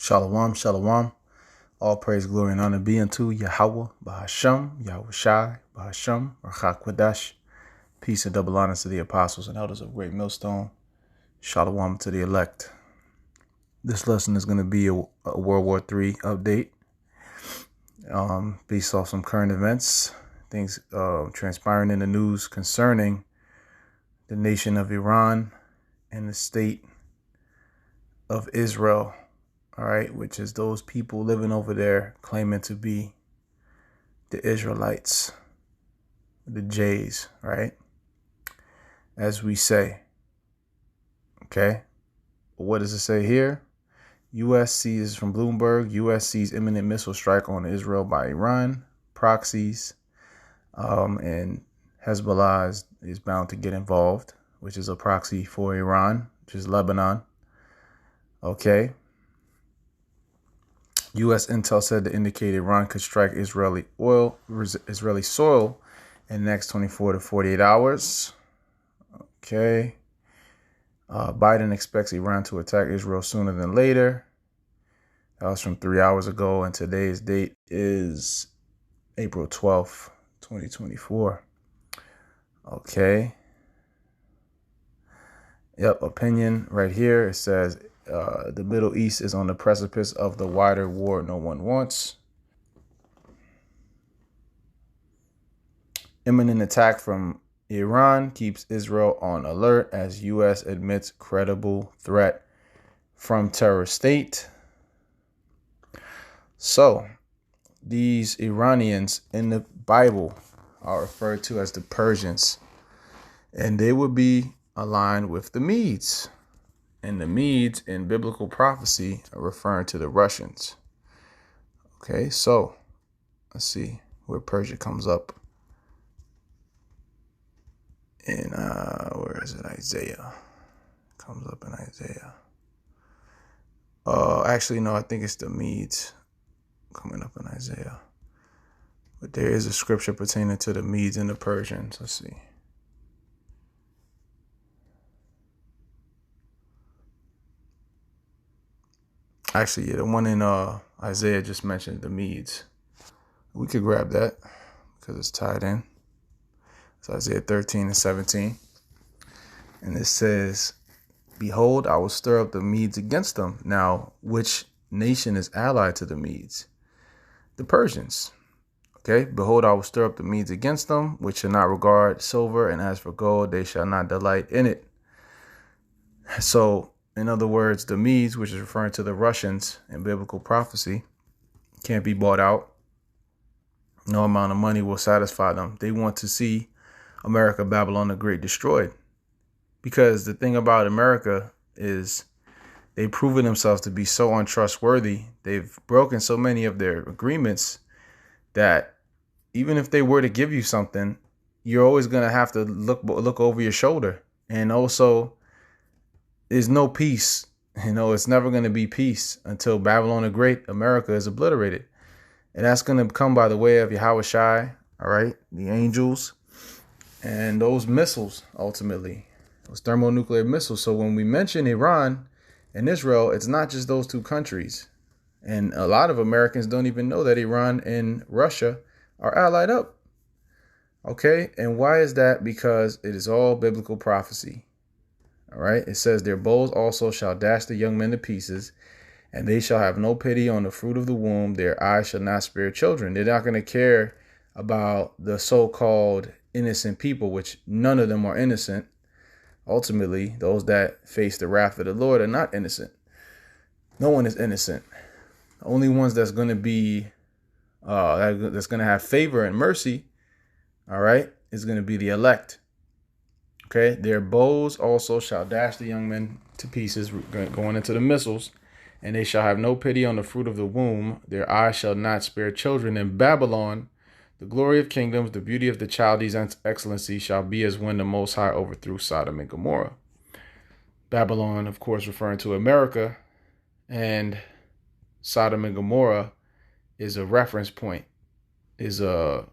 Shalom, shalom. All praise, glory, and honor be unto Yahweh, Bahasham, Yahweh Shai, Bahasham, Rachak Quadash. Peace and double honor to the apostles and elders of Great Millstone. Shalom to the elect. This lesson is going to be a World War III update. Based off some current events, things transpiring in the news concerning the nation of Iran and the state of Israel. All right, which is those people living over there claiming to be the Israelites, the Jays, right? As we say. Okay. What does it say here? U.S. sees from Bloomberg, U.S. sees imminent missile strike on Israel by Iran, proxies, and Hezbollah is bound to get involved, which is a proxy for Iran, which is Lebanon. Okay. U.S. intel said to indicate Iran could strike Israeli soil in the next 24 to 48 hours. Okay. Biden expects Iran to attack Israel sooner than later. That was from 3 hours ago, and today's date is April 12th, 2024. Okay. Yep, opinion right here. It says the Middle East is on the precipice of the wider war no one wants. Imminent attack from Iran keeps Israel on alert as U.S. admits credible threat from terror state. So, these Iranians in the Bible are referred to as the Persians, and they would be aligned with the Medes. And the Medes in biblical prophecy are referring to the Russians. Okay, so let's see where Persia comes up. In where is it? Isaiah. Comes up in Isaiah. Actually, no, I think it's the Medes coming up in Isaiah. But there is a scripture pertaining to the Medes and the Persians. Let's see. Actually, yeah, the one in Isaiah just mentioned the Medes. We could grab that because it's tied in. It's Isaiah 13 and 17. And it says, "Behold, I will stir up the Medes against them." Now, which nation is allied to the Medes? The Persians. Okay, "Behold, I will stir up the Medes against them, which shall not regard silver, and as for gold, they shall not delight in it." So, in other words, the Medes, which is referring to the Russians in biblical prophecy, can't be bought out. No amount of money will satisfy them. They want to see America, Babylon the Great, destroyed. Because the thing about America is they've proven themselves to be so untrustworthy. They've broken so many of their agreements that even if they were to give you something, you're always going to have to look over your shoulder. And also, there's no peace. It's never going to be peace until Babylon the Great, America, is obliterated. And that's going to come by the way of Yahweh Shai, all right, the angels, and those missiles, ultimately, those thermonuclear missiles. So when we mention Iran and Israel, it's not just those two countries. And a lot of Americans don't even know that Iran and Russia are allied up. Okay, and why is that? Because it is all biblical prophecy. All right, it says, "Their bows also shall dash the young men to pieces, and they shall have no pity on the fruit of the womb. Their eyes shall not spare children." They're not going to care about the so-called innocent people, which none of them are innocent. Ultimately, those that face the wrath of the Lord are not innocent. No one is innocent. The only ones that's going to be, that's going to have favor and mercy, all right, is going to be the elect. Okay, "Their bows also shall dash the young men to pieces," going into the missiles, "and they shall have no pity on the fruit of the womb. Their eyes shall not spare children. In Babylon, the glory of kingdoms, the beauty of the Chaldees' excellency shall be as when the Most High overthrew Sodom and Gomorrah." Babylon, of course, referring to America, and Sodom and Gomorrah is a reference point, is a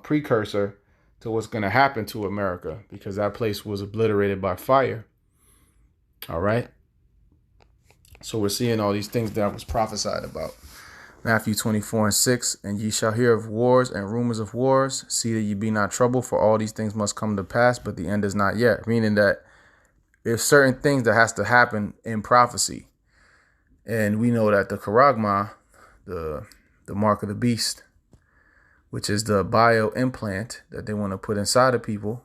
precursor to what's going to happen to America, because that place was obliterated by fire. All right. So we're seeing all these things that was prophesied about. Matthew 24:6, and ye shall hear of wars and rumors of wars. See that ye be not troubled, for all these things must come to pass, but the end is not yet. Meaning that there's certain things that has to happen in prophecy. And we know that the charagma, the mark of the beast, which is the bio implant that they want to put inside of people,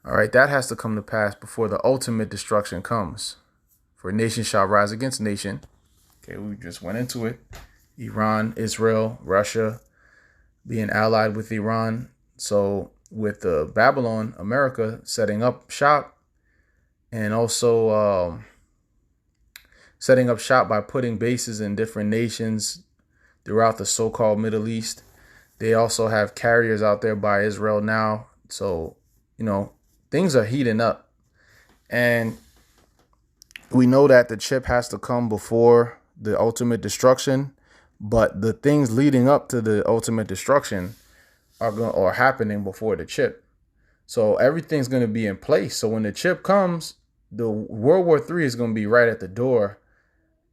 all right, that has to come to pass before the ultimate destruction comes. For nation shall rise against nation. Okay, we just went into it. Iran, Israel, Russia being allied with Iran. So with Babylon, America setting up shop, and also setting up shop by putting bases in different nations throughout the so-called Middle East. They also have carriers out there by Israel now. So, things are heating up. And we know that the chip has to come before the ultimate destruction. But the things leading up to the ultimate destruction are happening before the chip. So everything's going to be in place. So when the chip comes, the World War III is going to be right at the door.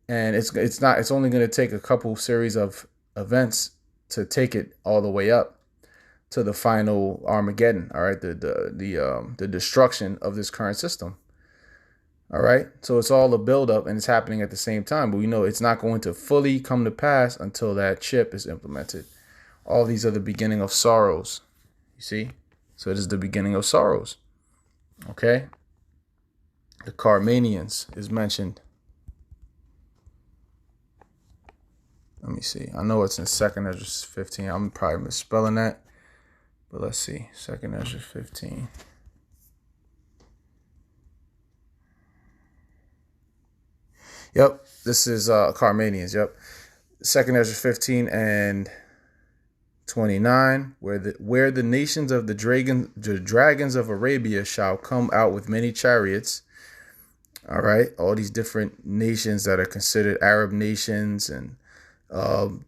And it's only going to take a couple series of events to take it all the way up to the final Armageddon. All right. The destruction of this current system. All right. So it's all a buildup and it's happening at the same time. But we know it's not going to fully come to pass until that chip is implemented. All these are the beginning of sorrows. You see? So it is the beginning of sorrows. Okay. The Carmanians is mentioned. Let me see. I know it's in 2nd Ezra 15. I'm probably misspelling that. But let's see. 2nd Ezra 15. Yep, this is Carmanians. Yep, 2nd Ezra 15 and 29, where the nations of the dragons of Arabia shall come out with many chariots. All right, all these different nations that are considered Arab nations and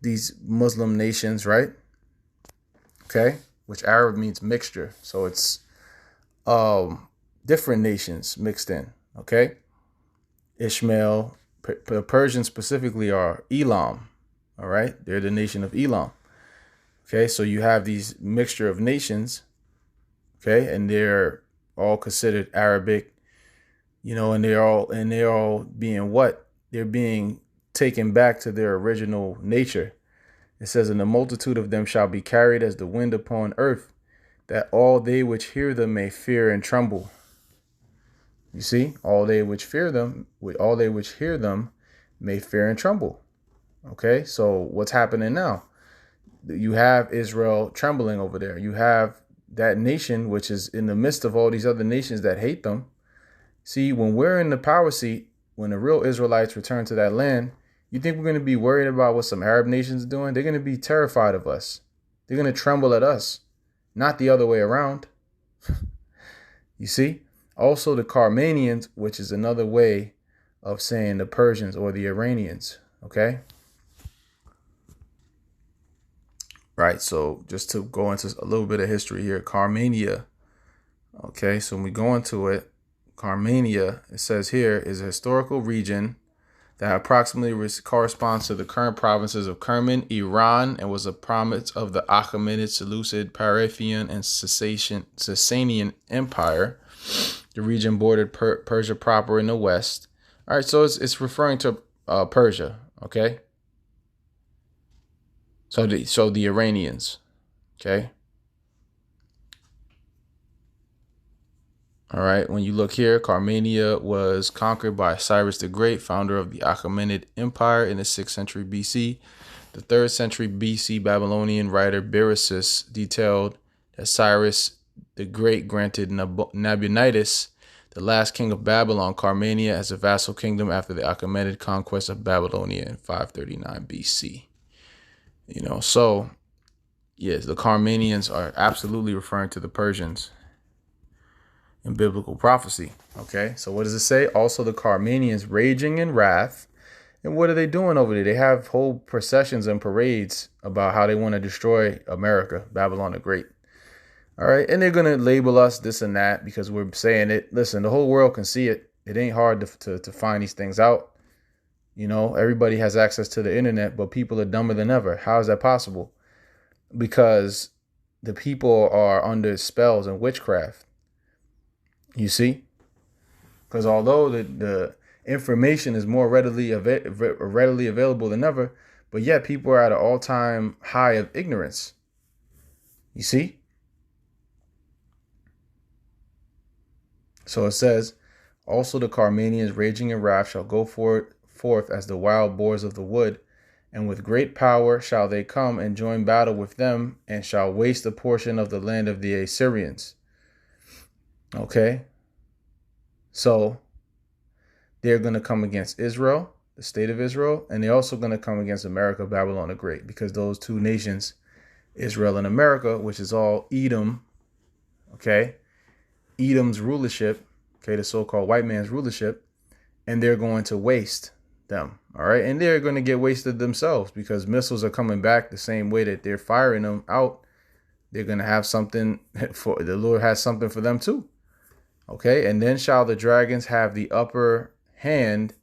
these Muslim nations, right? Okay, which Arab means mixture, so it's different nations mixed in. Okay, Ishmael. The Persians specifically are Elam. All right. They're the nation of Elam. Okay. So you have these mixture of nations. Okay. And they're all considered Arabic, and they're all being what? They're being taken back to their original nature. It says, and the multitude of them shall be carried as the wind upon earth, that all they which hear them may fear and tremble. You see, all they which hear them may fear and tremble. Okay, so what's happening now? You have Israel trembling over there. You have that nation, which is in the midst of all these other nations that hate them. See, when we're in the power seat, when the real Israelites return to that land, you think we're going to be worried about what some Arab nations are doing? They're going to be terrified of us. They're going to tremble at us, not the other way around. You see? Also, the Carmanians, which is another way of saying the Persians or the Iranians. Okay. Right. So just to go into a little bit of history here, Carmania. Okay. So when we go into it, Carmania, it says here, is a historical region that approximately corresponds to the current provinces of Kerman, Iran, and was a province of the Achaemenid, Seleucid, Parthian, and Sasanian Empire. The region bordered Persia proper in the west. All right, so it's referring to Persia, okay? So the Iranians, okay? All right, when you look here, Carmania was conquered by Cyrus the Great, founder of the Achaemenid Empire in the 6th century BC. The 3rd century BC Babylonian writer Berosus detailed that Cyrus the Great granted Nabonidus, the last king of Babylon, Carmania as a vassal kingdom after the Achaemenid conquest of Babylonia in 539 BC. So, yes, the Carmanians are absolutely referring to the Persians in biblical prophecy. Okay, so what does it say? Also, the Carmanians raging in wrath. And what are they doing over there? They have whole processions and parades about how they want to destroy America, Babylon the Great. All right. And they're going to label us this and that because we're saying it. Listen, the whole world can see it. It ain't hard to find these things out. You know, everybody has access to the internet, but people are dumber than ever. How is that possible? Because the people are under spells and witchcraft. You see? Because although the information is more readily available than ever, but yet people are at an all-time high of ignorance. You see? So it says, also the Carmanians raging in wrath shall go forth as the wild boars of the wood, and with great power shall they come and join battle with them, and shall waste a portion of the land of the Assyrians. Okay? So they're going to come against Israel, the state of Israel, and they're also going to come against America, Babylon the Great, because those two nations, Israel and America, which is all Edom, okay, Edom's rulership, okay, the so-called white man's rulership, and they're going to waste them, all right, and they're going to get wasted themselves because missiles are coming back the same way that they're firing them out. They're going to have something for the Lord has something for them too, okay, and then shall the dragons have the upper hand,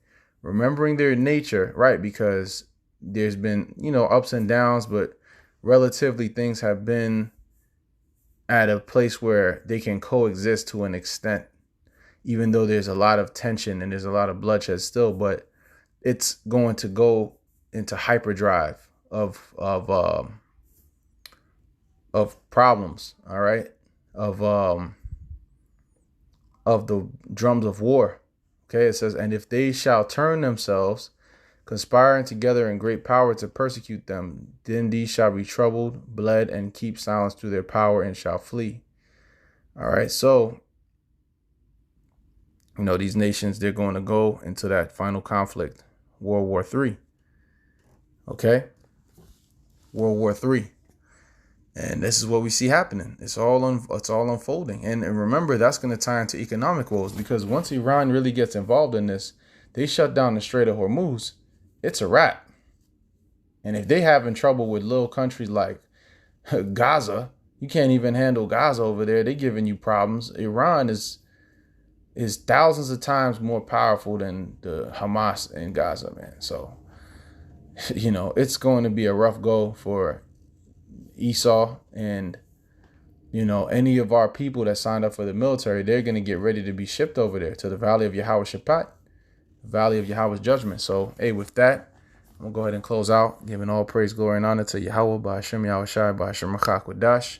remembering their nature, right, because there's been, you know, ups and downs, but relatively things have been at a place where they can coexist to an extent, even though there's a lot of tension and there's a lot of bloodshed still, but it's going to go into hyperdrive of problems, all right, of the drums of war. Okay, it says, and if they shall turn themselves, conspiring together in great power to persecute them, then these shall be troubled, bled, and keep silence through their power, and shall flee. All right, so, you know, these nations, they're going to go into that final conflict, World War III. Okay, World War III. And this is what we see happening. It's all unfolding. And remember, that's going to tie into economic woes, because once Iran really gets involved in this, they shut down the Strait of Hormuz, it's a wrap. And if they having trouble with little countries like Gaza, you can't even handle Gaza over there. They're giving you problems. Iran is thousands of times more powerful than the Hamas in Gaza, man. So, you know, it's going to be a rough go for Esau, and, you know, any of our people that signed up for the military, they're going to get ready to be shipped over there to the Valley of Yahweh Shabbat, Valley of Yahweh's judgment. So, hey, with that, I'm going to go ahead and close out, giving all praise, glory, and honor to Yahweh, by Hashem Yahweh Shai, by Hashem Rachak Wadash,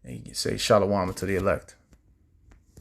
and you can say Shalom to the elect.